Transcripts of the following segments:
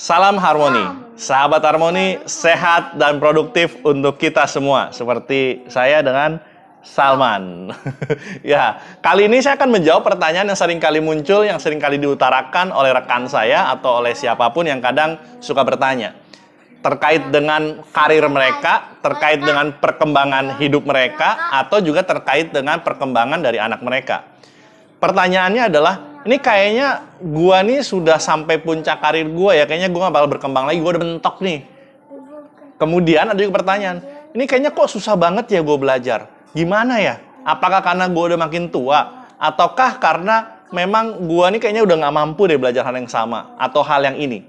Salam harmoni, sahabat harmoni, sehat dan produktif untuk kita semua. Seperti saya dengan Salman. Ya, kali ini saya akan menjawab pertanyaan yang sering kali muncul, yang sering kali diutarakan oleh rekan saya atau oleh siapapun yang kadang suka bertanya. Terkait dengan karir mereka, terkait dengan perkembangan hidup mereka, atau juga terkait dengan perkembangan dari anak mereka. Pertanyaannya adalah, ini kayaknya gua nih sudah sampai puncak karir gua ya, kayaknya gua gak bakal berkembang lagi, gua udah mentok nih. Kemudian ada juga pertanyaan, ini kayaknya kok susah banget ya gua belajar. Gimana ya? Apakah karena gua udah makin tua? Ataukah karena memang gua nih kayaknya udah gak mampu deh belajar hal yang sama, atau hal yang ini?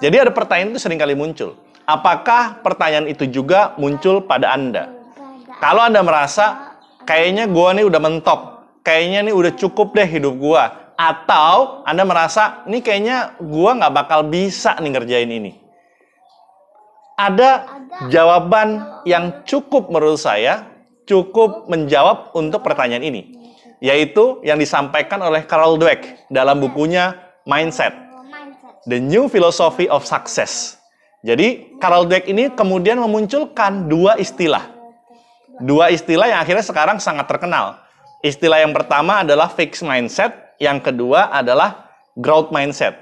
Jadi ada pertanyaan itu sering kali muncul. Apakah pertanyaan itu juga muncul pada Anda? Kalau Anda merasa, kayaknya gua nih udah mentok, kayaknya nih udah cukup deh hidup gua, atau Anda merasa ini kayaknya gua nggak bakal bisa nih ngerjain ini. Ada jawaban yang cukup menurut saya cukup menjawab untuk pertanyaan ini, yaitu yang disampaikan oleh Carol Dweck dalam bukunya Mindset, The New Philosophy of Success. Jadi Carol Dweck ini kemudian memunculkan dua istilah yang akhirnya sekarang sangat terkenal. Istilah yang pertama adalah fixed mindset, yang kedua adalah growth mindset.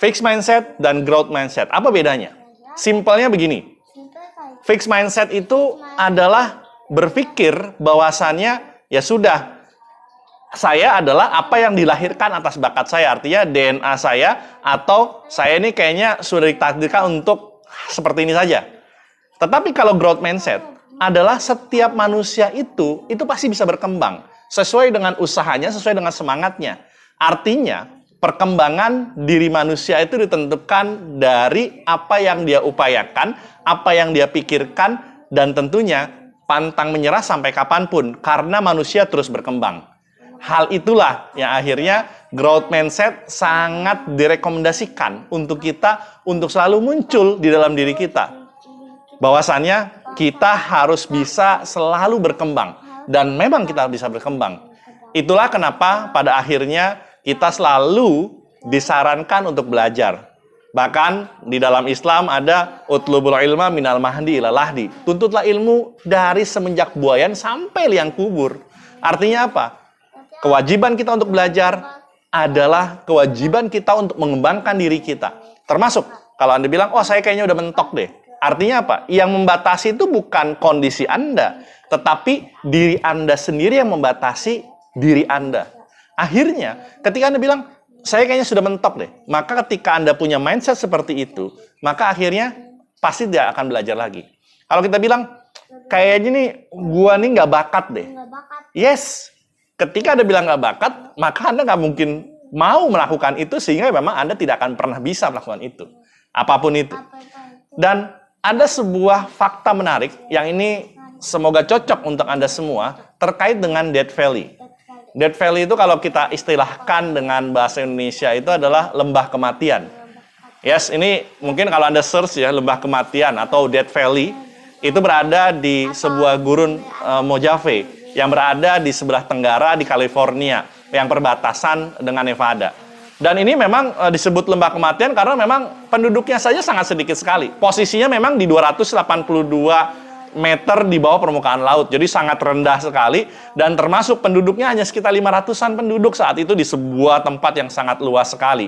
Fixed mindset dan growth mindset, apa bedanya? Simpelnya begini, fixed mindset itu adalah berpikir bahwasannya, ya sudah, saya adalah apa yang dilahirkan atas bakat saya, artinya DNA saya, atau saya ini kayaknya sudah ditakdirkan untuk seperti ini saja. Tetapi kalau growth mindset adalah setiap manusia itu pasti bisa berkembang sesuai dengan usahanya, sesuai dengan semangatnya. Artinya, perkembangan diri manusia itu ditentukan dari apa yang dia upayakan, apa yang dia pikirkan, dan tentunya pantang menyerah sampai kapanpun, karena manusia terus berkembang. Hal itulah yang akhirnya growth mindset sangat direkomendasikan untuk kita, untuk selalu muncul di dalam diri kita. Bahwasannya kita harus bisa selalu berkembang, dan memang kita bisa berkembang. Itulah kenapa pada akhirnya kita selalu disarankan untuk belajar. Bahkan di dalam Islam ada utlubul ilma minal mahdi ila lahdi. Tuntutlah ilmu dari semenjak buayan sampai liang kubur. Artinya apa? Kewajiban kita untuk belajar adalah kewajiban kita untuk mengembangkan diri kita. Termasuk kalau Anda bilang, oh saya kayaknya udah mentok deh. Artinya apa? Yang membatasi itu bukan kondisi Anda, tetapi diri Anda sendiri yang membatasi diri Anda. Akhirnya, ketika Anda bilang, saya kayaknya sudah mentok deh, maka ketika Anda punya mindset seperti itu, maka akhirnya pasti tidak akan belajar lagi. Kalau kita bilang, kayaknya nih, gua nih nggak bakat deh. Yes, ketika Anda bilang nggak bakat, maka Anda nggak mungkin mau melakukan itu, sehingga memang Anda tidak akan pernah bisa melakukan itu. Apapun itu. Dan ada sebuah fakta menarik yang ini semoga cocok untuk Anda semua terkait dengan Death Valley. Death Valley itu kalau kita istilahkan dengan bahasa Indonesia itu adalah lembah kematian. Yes, ini mungkin kalau Anda search ya, lembah kematian atau Death Valley itu berada di sebuah gurun Mojave yang berada di sebelah tenggara di California yang perbatasan dengan Nevada. Dan ini memang disebut lembah kematian karena memang penduduknya saja sangat sedikit sekali. Posisinya memang di 282 meter di bawah permukaan laut. Jadi sangat rendah sekali. Dan termasuk penduduknya hanya sekitar 500-an penduduk saat itu di sebuah tempat yang sangat luas sekali.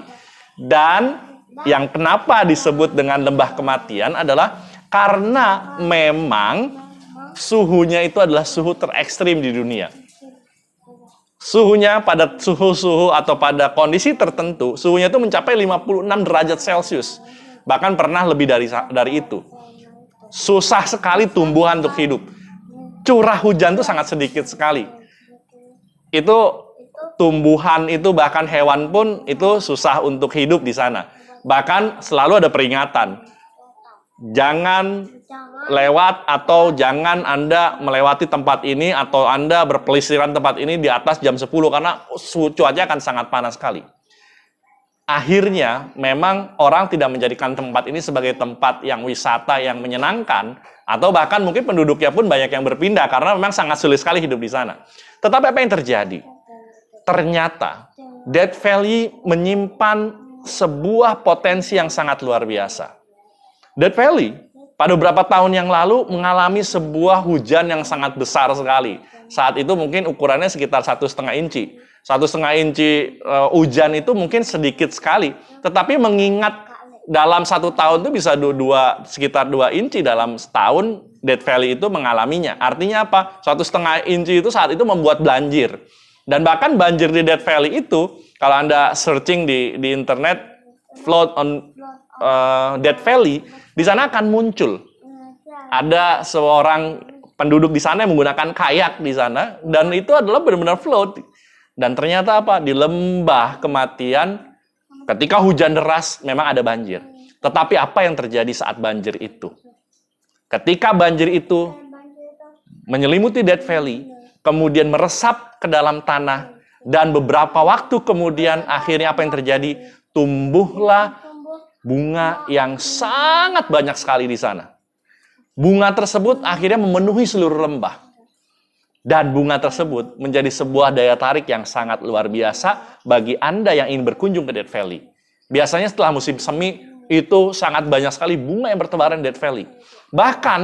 Dan yang kenapa disebut dengan lembah kematian adalah karena memang suhunya itu adalah suhu terekstrim di dunia. Suhunya pada suhu-suhu atau pada kondisi tertentu, suhunya itu mencapai 56 derajat Celcius. Bahkan pernah lebih dari itu. Susah sekali tumbuhan untuk hidup. Curah hujan itu sangat sedikit sekali. Itu tumbuhan itu, bahkan hewan pun itu susah untuk hidup di sana. Bahkan selalu ada peringatan. Jangan lewat atau jangan Anda melewati tempat ini atau Anda berpelisiran tempat ini di atas jam 10 karena cuaca akan sangat panas sekali. Akhirnya memang orang tidak menjadikan tempat ini sebagai tempat yang wisata yang menyenangkan, atau bahkan mungkin penduduknya pun banyak yang berpindah karena memang sangat sulit sekali hidup di sana. Tetapi apa yang terjadi? Ternyata Death Valley menyimpan sebuah potensi yang sangat luar biasa. Death Valley pada beberapa tahun yang lalu mengalami sebuah hujan yang sangat besar sekali. Saat itu mungkin ukurannya sekitar 1,5 inci. 1,5 inci hujan itu mungkin sedikit sekali. Tetapi mengingat dalam 1 tahun itu bisa sekitar 2 inci dalam setahun, Death Valley itu mengalaminya. Artinya apa? 1,5 inci itu saat itu membuat banjir. Dan bahkan banjir di Death Valley itu, kalau Anda searching di internet, flood on Death Valley, di sana akan muncul. Ada seorang penduduk di sana yang menggunakan kayak di sana, dan itu adalah benar-benar float. Dan ternyata apa? Di lembah kematian, ketika hujan deras, memang ada banjir. Tetapi apa yang terjadi saat banjir itu? Ketika banjir itu menyelimuti Death Valley, kemudian meresap ke dalam tanah, dan beberapa waktu kemudian akhirnya apa yang terjadi? Tumbuhlah bunga yang sangat banyak sekali di sana. Bunga tersebut akhirnya memenuhi seluruh lembah. Dan bunga tersebut menjadi sebuah daya tarik yang sangat luar biasa bagi Anda yang ingin berkunjung ke Death Valley. Biasanya setelah musim semi, itu sangat banyak sekali bunga yang bertebaran di Death Valley. Bahkan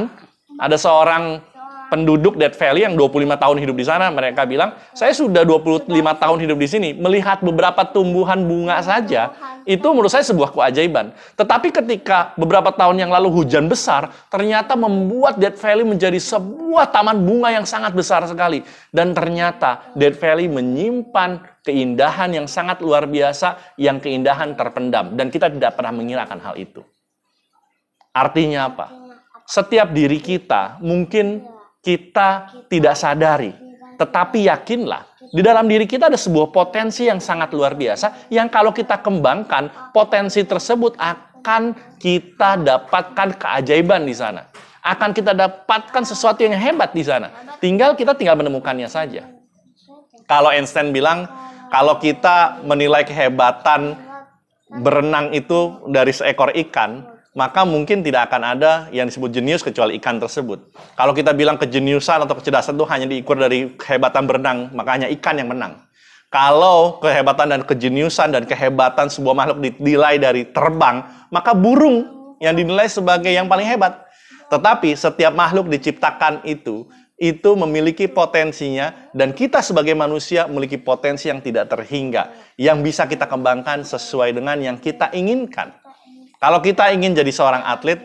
ada seorang penduduk Death Valley yang 25 tahun hidup di sana, mereka bilang, saya sudah 25 tahun hidup di sini, melihat beberapa tumbuhan bunga saja, itu menurut saya sebuah keajaiban. Tetapi ketika beberapa tahun yang lalu hujan besar, ternyata membuat Death Valley menjadi sebuah taman bunga yang sangat besar sekali. Dan ternyata Death Valley menyimpan keindahan yang sangat luar biasa, yang keindahan terpendam. Dan kita tidak pernah mengirakan hal itu. Artinya apa? Setiap diri kita mungkin kita tidak sadari, tetapi yakinlah, di dalam diri kita ada sebuah potensi yang sangat luar biasa, yang kalau kita kembangkan, potensi tersebut akan kita dapatkan keajaiban di sana. Akan kita dapatkan sesuatu yang hebat di sana. Kita tinggal menemukannya saja. Kalau Einstein bilang, kalau kita menilai kehebatan berenang itu dari seekor ikan, maka mungkin tidak akan ada yang disebut jenius kecuali ikan tersebut. Kalau kita bilang kejeniusan atau kecerdasan itu hanya diukur dari kehebatan berenang, maka hanya ikan yang menang. Kalau kehebatan dan kejeniusan dan kehebatan sebuah makhluk dinilai dari terbang, maka burung yang dinilai sebagai yang paling hebat. Tetapi setiap makhluk diciptakan itu memiliki potensinya, dan kita sebagai manusia memiliki potensi yang tidak terhingga, yang bisa kita kembangkan sesuai dengan yang kita inginkan. Kalau kita ingin jadi seorang atlet,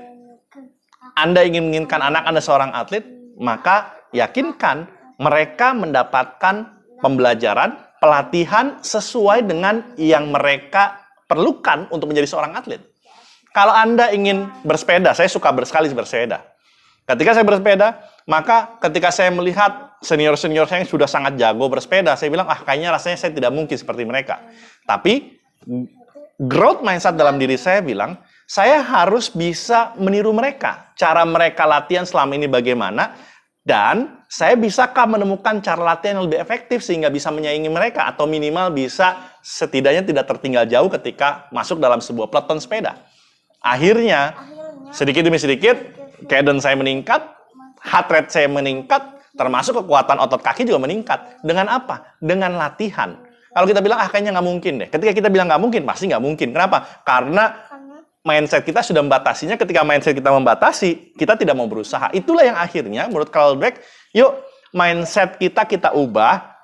Anda ingin menginginkan anak Anda seorang atlet, maka yakinkan mereka mendapatkan pembelajaran, pelatihan sesuai dengan yang mereka perlukan untuk menjadi seorang atlet. Kalau Anda ingin bersepeda, saya suka sekali bersepeda. Ketika saya bersepeda, maka ketika saya melihat senior-senior saya yang sudah sangat jago bersepeda, saya bilang, kayaknya rasanya saya tidak mungkin seperti mereka. Tapi growth mindset dalam diri saya bilang, saya harus bisa meniru mereka. Cara mereka latihan selama ini bagaimana, dan saya bisakah menemukan cara latihan yang lebih efektif sehingga bisa menyaingi mereka, atau minimal bisa setidaknya tidak tertinggal jauh ketika masuk dalam sebuah peloton sepeda. Akhirnya, sedikit demi sedikit, cadence saya meningkat, heart rate saya meningkat, termasuk kekuatan otot kaki juga meningkat. Dengan apa? Dengan latihan. Kalau kita bilang, kayaknya nggak mungkin deh. Ketika kita bilang nggak mungkin, pasti nggak mungkin. Kenapa? Karena mindset kita sudah membatasinya. Ketika mindset kita membatasi, kita tidak mau berusaha. Itulah yang akhirnya, menurut Carol Dweck, yuk mindset kita ubah,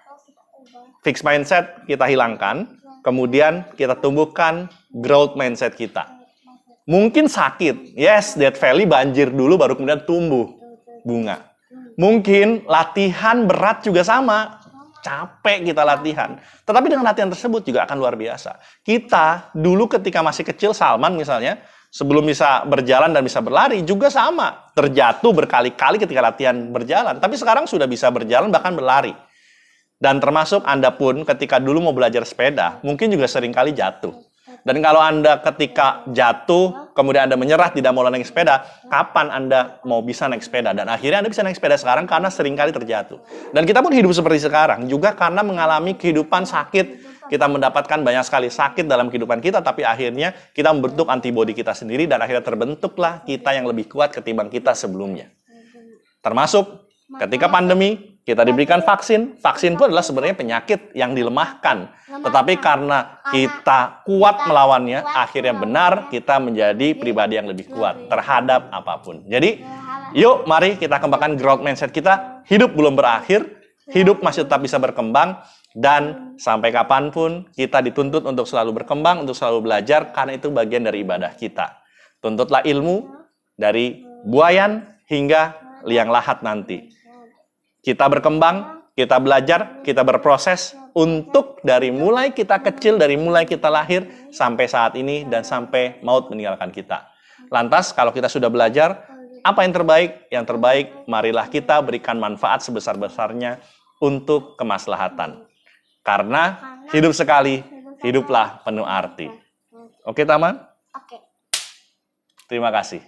fixed mindset kita hilangkan, kemudian kita tumbuhkan growth mindset kita. Mungkin sakit, yes, Death Valley banjir dulu, baru kemudian tumbuh bunga. Mungkin latihan berat juga sama, capek kita latihan. Tetapi dengan latihan tersebut juga akan luar biasa. Kita dulu ketika masih kecil, Salman misalnya, sebelum bisa berjalan dan bisa berlari, juga sama. Terjatuh berkali-kali ketika latihan berjalan. Tapi sekarang sudah bisa berjalan, bahkan berlari. Dan termasuk Anda pun ketika dulu mau belajar sepeda, mungkin juga seringkali jatuh. Dan kalau Anda ketika jatuh, kemudian Anda menyerah, tidak mau naik sepeda, kapan Anda mau bisa naik sepeda? Dan akhirnya Anda bisa naik sepeda sekarang karena seringkali terjatuh. Dan kita pun hidup seperti sekarang, juga karena mengalami kehidupan sakit. Kita mendapatkan banyak sekali sakit dalam kehidupan kita, tapi akhirnya kita membentuk antibodi kita sendiri, dan akhirnya terbentuklah kita yang lebih kuat ketimbang kita sebelumnya. Termasuk ketika pandemi, kita diberikan vaksin. Vaksin itu adalah sebenarnya penyakit yang dilemahkan. Tetapi karena kita kuat melawannya, akhirnya benar kita menjadi pribadi yang lebih kuat terhadap apapun. Jadi, yuk mari kita kembangkan growth mindset kita. Hidup belum berakhir, hidup masih tetap bisa berkembang, dan sampai kapanpun kita dituntut untuk selalu berkembang, untuk selalu belajar, karena itu bagian dari ibadah kita. Tuntutlah ilmu dari buayan hingga liang lahat nanti. Kita berkembang, kita belajar, kita berproses untuk dari mulai kita kecil, dari mulai kita lahir, sampai saat ini, dan sampai maut meninggalkan kita. Lantas, kalau kita sudah belajar, apa yang terbaik? Yang terbaik, marilah kita berikan manfaat sebesar-besarnya untuk kemaslahatan. Karena hidup sekali, hiduplah penuh arti. Oke, teman? Oke. Terima kasih.